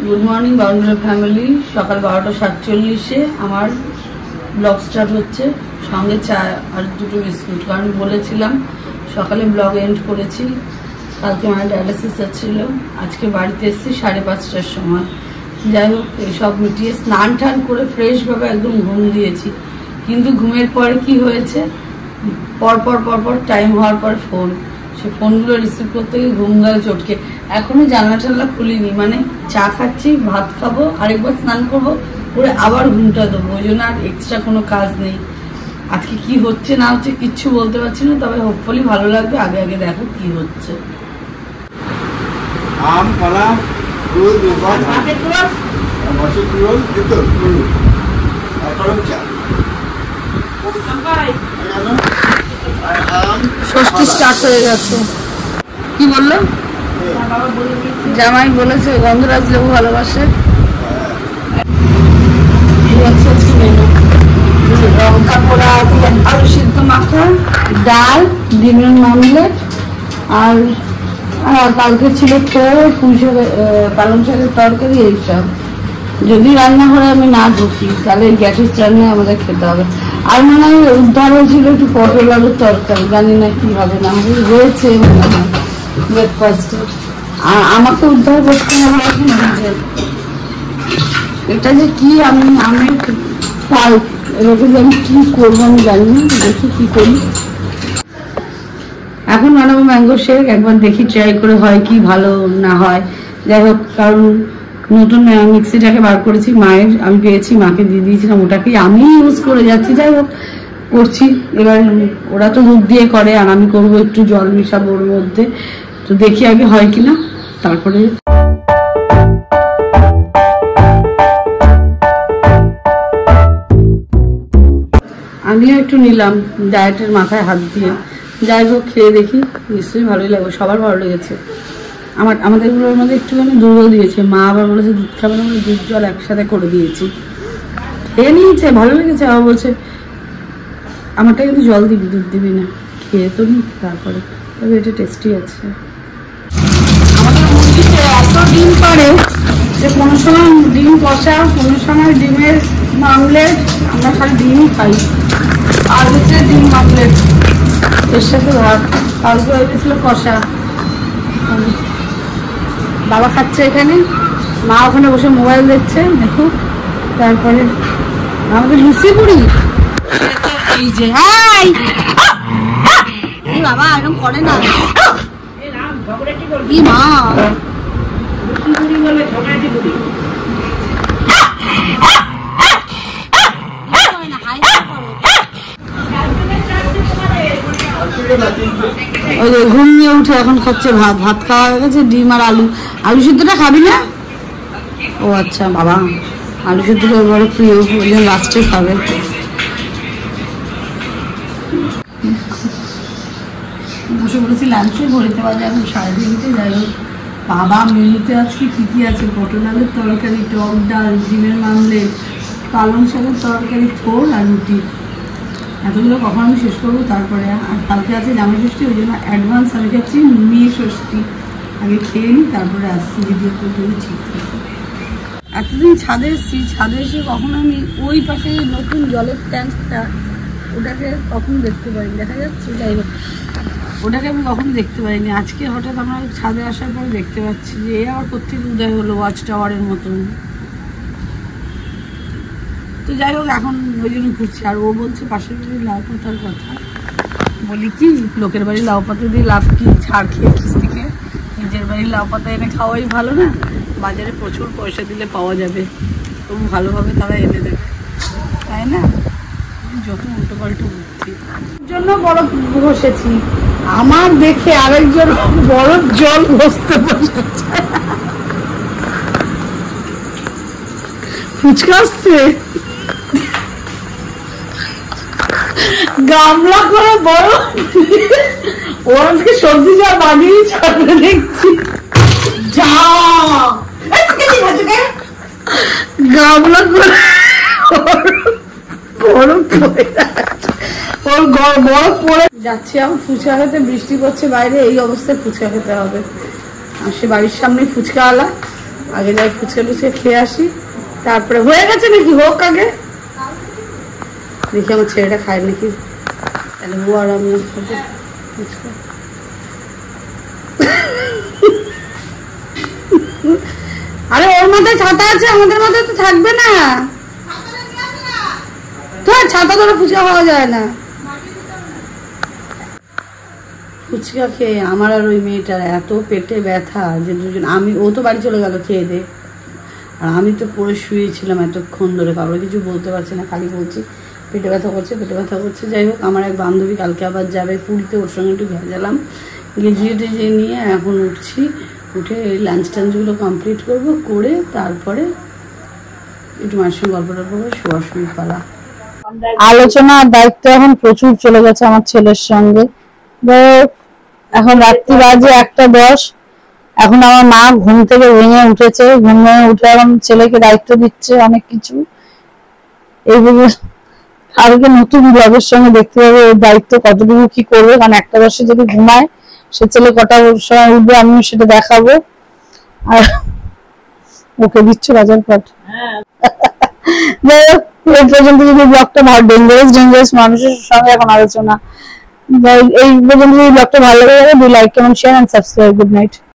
Good morning boundary family सकाल 12:47 আমার blog start হচ্ছে সঙ্গে চা আর দুটো বিস্কুট কারণ বলেছিলাম সকালে ব্লগ এন্ড করেছি কালকে আমার ডায়ালিসিস ছিল আজকে বাড়িতে এসেছি 5:30টার সময় যাই হোক এই সব মিটিয়ে স্নান টান করে ফ্রেশ ভাবে একদম ঘুম দিয়েছি কিন্তু ঘুমের পরে কি হয়েছে পর টাইম হওয়ার পর ফোন সে ফোনগুলো রিসিভ করতে গিয়ে ঘুম গেল চটকে এখনো জানলা টানলা খুলিনি মানে চা খাচ্ছি ভাত খাবো আরেকবার স্নান করবো করে আবার ঘুমটা দেবো ওই জন্য আর এক্সট্রা কোনো কাজ নেই আজকে কি হচ্ছে না হচ্ছে কিচ্ছু বলতে পারছি না তবে হোপফুলি ভালো লাগবে আগে আগে দেখো কি হচ্ছে আম কলা দুধ দুধ মশলা কুড়োল দিত আর গরম চা ষষ্ঠী স্টার্ট হয়ে গেছে কি বললো জামাই বলেছে গন্ধরাজ লেবু ভালোবাসে লঙ্কা পোড়া আলু সিদ্ধ মাখা ডাল ডিমের মামলেট আর কালকে ছিল পালং শাকের তরকারি এইসব যদি রান্নাঘরে আমি না ঢুকি তাহলে গ্যাসের রান্নায় আমাদের খেতে হবে আর মনে হয় উদ্ধার হয়েছিল একটু পটল আলুর তরকারি জানি না কি হবে না হয়েছে মনে হয় ব্রেকফাস্টে আর আমাকে উদ্ধার করতে হবে এটা যে কি আমি পাল এবারে যে আমি কি করবো আমি জানি না দেখি কি করি এখন বানাবো ম্যাঙ্গো শেক একবার দেখি ট্রাই করে হয় কি ভালো না হয় যাই হোক কারণ নতুন মিক্সিটাকে বার করেছি মায়ের আমি পেয়েছি মাকে দিয়ে দিয়েছিলাম ওটাকেই আমি ইউজ করে যাচ্ছি যাই হোক করছি এবার ওরা তো দুধ দিয়ে করে আর আমি করবো একটু জল মিশাবো ওর মধ্যে তো দেখি আগে হয় কিনা তারপরে আমিও একটু নিলাম ডায়েটের মাথায় হাত দিয়ে যাই হোক খেয়ে দেখি নিশ্চয়ই ভালোই লাগবে সবার ভালো লেগেছে আমাদেরগুলোর মধ্যে একটুখানি দুধও দিয়েছে মা আবার বলেছে দুধ খাবে না দুধ জল একসাথে করে দিয়েছি খেয়ে নিয়েছে ভালো লেগেছে আবার বলছে আমারটা কিন্তু জল দিবি দুধ দিবি না খেয়ে তো নি তারপরে তবে এটা টেস্টি আছে আমাদের মুরগিতে এত ডিম পারে যে কোনো সময় ডিম কষা কোনো সময় ডিমের মামলেট আমরা খালি ডিমই খাই আর হচ্ছে ডিম মামলেট এর সাথে ভাত কালকে হয়ে গেছিল কষা বাবা খাচ্ছে এখানে মা ওখানে বসে মোবাইল দেখছে দেখুক তারপরে আমাদের লুচি পুরি এই যে বাবা এরকম করে না কি মা ঘুম নিয়ে উঠে এখন খাচ্ছে ভাত খাওয়া হয়ে গেছে ডিম আর আলু সিদ্ধটা খাবি না ও আচ্ছা বাবা আলু সিদ্ধটা বড় প্রিয় ওই জন্য লাস্টে খাবে বসে বলেছি লাঞ্চে ঘড়িতে বাজে এখন 3:30 যাই হোক বাবা মেনুতে আজকে কি আছে পটল আলুর তরকারি টক ডাল ডিমের মামলেট পালং শাকের তরকারি থোড় আর রুটি এতগুলো কখন আমি শেষ করবো তারপরে আর কালকে আছে জামাই ষষ্ঠী ওই জন্য অ্যাডভান্স আমি খাচ্ছি মেয়ে ষষ্ঠী আগে খেয়ে নিই তারপরে আসছি ভিডিও করতে ঠিক থাকে এতদিন ছাদে এসেছি ছাদে এসে কখন আমি ওই পাশে নতুন জলের ট্যাঙ্কটা ওটাকে কখন দেখতে পাইনি দেখা যাচ্ছে যাই হোক ওটাকে আমি কখনো দেখতে পাইনি আজকে হঠাৎ আমরা ছাদে আসার পরে দেখতে পাচ্ছি যে এ আবার কোথেকে উদয় হলো ওয়াচ টাওয়ারের মতন তো যাই হোক এখন ওই জন্য ঘুরছি আর ও বলছে পাশের বাড়ির লাউ পাতার কথা বলি কি লোকের বাড়ির লাউ পাতা দিয়ে লাভ কি ছাড় খেয়ে খিস্তি খেয়ে নিজের বাড়ির লাউ পাতা এনে খাওয়াই ভালো না বাজারে প্রচুর পয়সা দিলে পাওয়া যাবে তবু ভালোভাবে তারা এনে দেবে তাই না যত উল্টো পাল্টো বুদ্ধি জন্য বড় বসেছি আমার দেখে আরেকজন বড় জল বসতে বসেছে ফুচকা আসছে গামলা করে বড় ওর আজকে সবজি যা বানিয়ে ছাড়বে দেখছি যা গামলা করে বরফ পড়ে যাচ্ছি আমি ফুচকা খেতে বৃষ্টি পড়ছে বাইরে এই অবস্থায় ফুচকা খেতে হবে আর সে বাড়ির সামনে ফুচকা আলা আগে যাই ফুচকা টুচকা খেয়ে আসি, তারপরে হয়ে গেছে নাকি হোক আগে দেখি আমার ছেলেটা খায় নাকি, তাহলে ও আর আমি খাবো ফুচকা। আরে ওর মাথায় ছাতা আছে, আমাদের মাথায় তো থাকবে না, তো ছাতা ধরে ফুচকা খাওয়া যায় না। ফুচকা খেয়ে আমার আর ওই মেয়েটার এত পেটে ব্যথা যে দুজন, আমি ও তো বাড়ি চলে গেল খেয়ে দে, আর আমি তো পড়ে শুয়েছিলাম এতক্ষণ ধরে, কারোর কিছু বলতে পারছি না, খালি বলছি পেটে ব্যথা করছে পেটে ব্যথা করছে। যাই হোক, আমার এক বান্ধবী কালকে আবার যাবে পুরীতে, ওর সঙ্গে একটু ভেজালাম, গেজিয়ে টেজিয়ে নিয়ে এখন উঠছি, উঠে লাঞ্চ টাঞ্চগুলো কমপ্লিট করবো, করে তারপরে একটু মায়ের সঙ্গে গল্প টল্প করে শোয়াশুয়ির পালা। আলোচনার দায়িত্ব এখন প্রচুর চলে গেছে আমার ছেলের সঙ্গে। এখন রাত্রি বাজে 1:10, এখন আমার মা ঘুম থেকে ভেঙে উঠেছে, ঘুম ভেঙে উঠে এখন ছেলেকে দায়িত্ব দিচ্ছে অনেক কিছু। এইভাবে কালকে নতুন ব্লগের সঙ্গে দেখতে পাবে ওর দায়িত্ব কতটুকু কি করবে, কারণ 1:10 যদি ঘুমায় সে ছেলে কটা সময় উঠবে আমি সেটা দেখাবো। আর ওকে দিচ্ছ রাজার পাঠ। এই পর্যন্ত যদি ব্লগটা ভালো, ডেঞ্জারাস মানুষের সঙ্গে এখন আলোচনা, এই পর্যন্ত যদি ব্লগটা ভালো লাগে, do like, comment, share and subscribe. Good night.